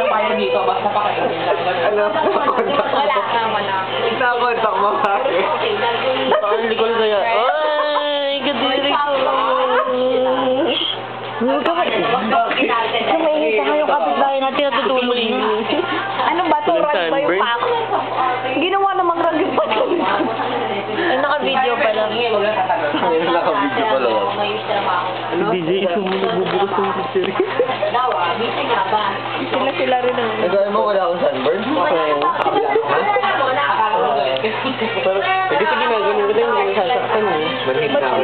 tayo dito, basta pakatulong lang. Ano? Wala. Nakakontak mo bakit? Ang likol kaya. Ay, kadiri ko. Kumainit ka yung kapitbahay natin natutulog. Ano ba? Turan ba yung pack? Ginawa namang rag yung pack. Ay, naka-video pala. Ayun, naka-video pala. DJ, ito mo nagbubukas ng picture. Sila rin ang... Nagawin mo wala akong sunburn? Pero, sige ginagawa ko lang yung sasaktan mo. Manhit na ako.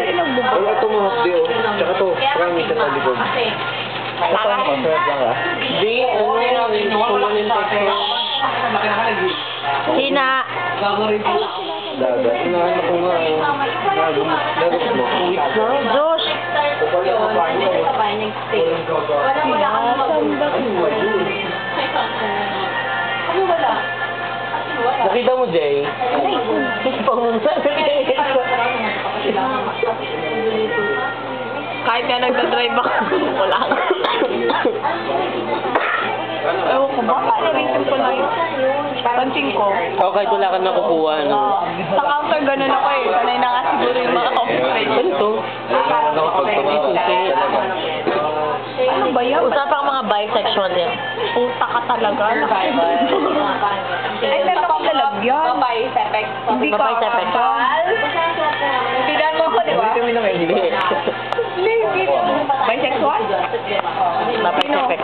Wala ito mo hapdi oh. Tsaka to, promise sa talikod. Ito ang paswag lang ah. Hindi, ano yung kulang yung text mo. Hina. Dagat. Inaano ko nga eh. Dagat mo. Weeks na. Josh. Nakita mo, Jay? Kahit na nagdadrive ako, wala. Ewan ko ba? Narisin ko na yun. Pansin ko. O, kahit wala ka nakukuha, no? Sa counter ganun ako eh. Sanay na nga siguro yung mga office Ano friends. to? Ano ba yan? Usapang mga bisexual yan. Puta ka talaga. Ay, meron kang lalagyan. Hindi ka Babae sa effect. kasal. Pinan mo ko, di ba? Hindi. Bisexual? Babae sa effect.